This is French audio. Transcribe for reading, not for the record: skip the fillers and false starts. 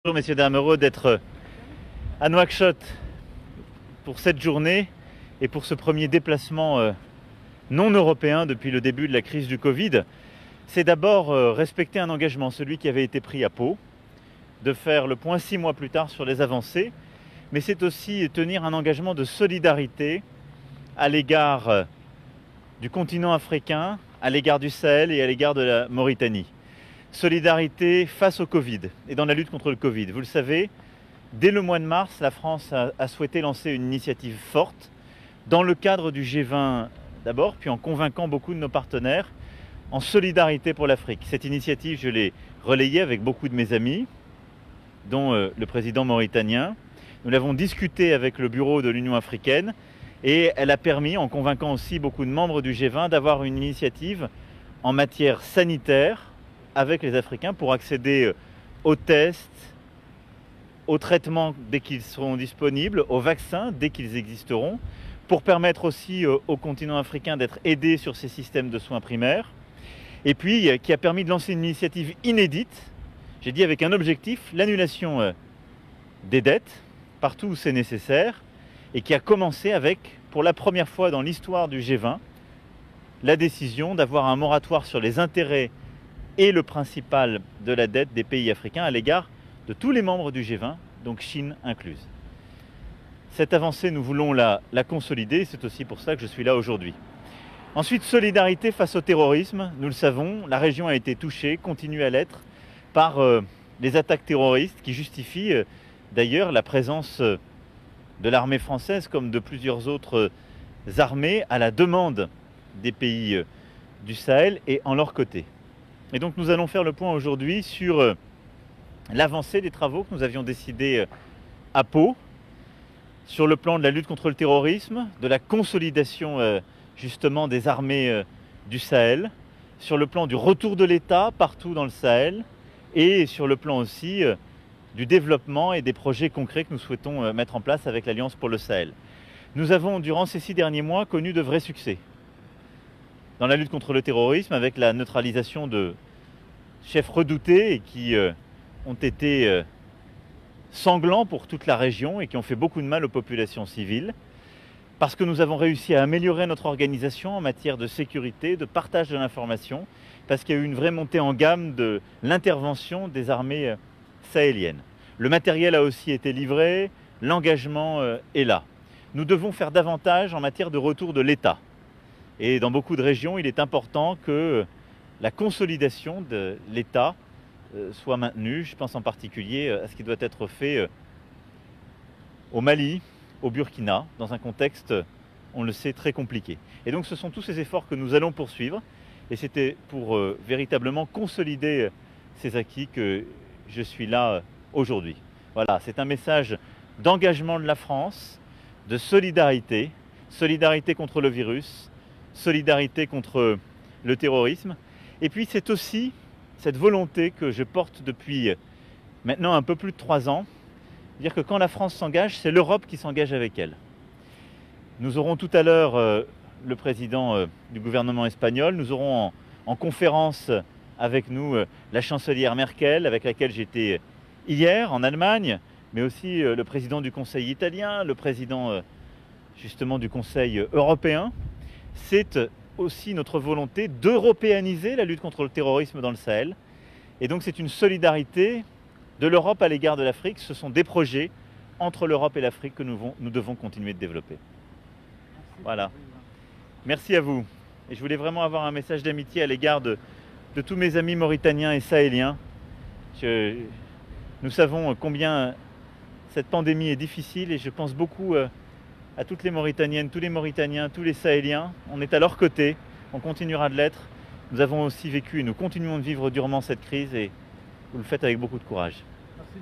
Bonjour messieurs, dames, heureux d'être à Nouakchott pour cette journée et pour ce premier déplacement non européen depuis le début de la crise du Covid. C'est d'abord respecter un engagement, celui qui avait été pris à Pau, de faire le point 6 mois plus tard sur les avancées, mais c'est aussi tenir un engagement de solidarité à l'égard du continent africain, à l'égard du Sahel et à l'égard de la Mauritanie. Solidarité face au Covid et dans la lutte contre le Covid. Vous le savez, dès le mois de mars, la France a souhaité lancer une initiative forte dans le cadre du G20 d'abord, puis en convainquant beaucoup de nos partenaires en solidarité pour l'Afrique. Cette initiative, je l'ai relayée avec beaucoup de mes amis, dont le président mauritanien. Nous l'avons discutée avec le bureau de l'Union africaine et elle a permis, en convainquant aussi beaucoup de membres du G20, d'avoir une initiative en matière sanitaire avec les Africains pour accéder aux tests, aux traitements dès qu'ils seront disponibles, aux vaccins dès qu'ils existeront, pour permettre aussi au continent africain d'être aidé sur ces systèmes de soins primaires, et puis qui a permis de lancer une initiative inédite, j'ai dit avec un objectif, l'annulation des dettes, partout où c'est nécessaire, et qui a commencé avec, pour la première fois dans l'histoire du G20, la décision d'avoir un moratoire sur les intérêts et le principal de la dette des pays africains à l'égard de tous les membres du G20, donc Chine incluse. Cette avancée, nous voulons la consolider, c'est aussi pour ça que je suis là aujourd'hui. Ensuite, solidarité face au terrorisme. Nous le savons, la région a été touchée, continue à l'être, par les attaques terroristes qui justifient d'ailleurs la présence de l'armée française comme de plusieurs autres armées à la demande des pays du Sahel et en leur côté. Et donc nous allons faire le point aujourd'hui sur l'avancée des travaux que nous avions décidés à Pau, sur le plan de la lutte contre le terrorisme, de la consolidation justement des armées du Sahel, sur le plan du retour de l'État partout dans le Sahel et sur le plan aussi du développement et des projets concrets que nous souhaitons mettre en place avec l'Alliance pour le Sahel. Nous avons durant ces 6 derniers mois connu de vrais succès dans la lutte contre le terrorisme, avec la neutralisation de chefs redoutés et qui ont été sanglants pour toute la région et qui ont fait beaucoup de mal aux populations civiles, parce que nous avons réussi à améliorer notre organisation en matière de sécurité, de partage de l'information, parce qu'il y a eu une vraie montée en gamme de l'intervention des armées sahéliennes. Le matériel a aussi été livré, l'engagement est là. Nous devons faire davantage en matière de retour de l'État. Et dans beaucoup de régions, il est important que la consolidation de l'État soit maintenue. Je pense en particulier à ce qui doit être fait au Mali, au Burkina, dans un contexte, on le sait, très compliqué. Et donc ce sont tous ces efforts que nous allons poursuivre. Et c'était pour véritablement consolider ces acquis que je suis là aujourd'hui. Voilà, c'est un message d'engagement de la France, de solidarité, solidarité contre le virus, solidarité contre le terrorisme. Et puis c'est aussi cette volonté que je porte depuis maintenant un peu plus de 3 ans, dire que quand la France s'engage, c'est l'Europe qui s'engage avec elle. Nous aurons tout à l'heure le président du gouvernement espagnol, nous aurons en conférence avec nous la chancelière Merkel, avec laquelle j'étais hier en Allemagne, mais aussi le président du Conseil italien, le président justement du Conseil européen. C'est aussi notre volonté d'européaniser la lutte contre le terrorisme dans le Sahel. Et donc c'est une solidarité de l'Europe à l'égard de l'Afrique. Ce sont des projets entre l'Europe et l'Afrique que nous devons continuer de développer. Voilà. Merci à vous. Et je voulais vraiment avoir un message d'amitié à l'égard de tous mes amis mauritaniens et sahéliens. Nous savons combien cette pandémie est difficile et je pense beaucoup à toutes les Mauritaniennes, tous les Mauritaniens, tous les Sahéliens. On est à leur côté, on continuera de l'être. Nous avons aussi vécu et nous continuons de vivre durement cette crise et vous le faites avec beaucoup de courage. Merci.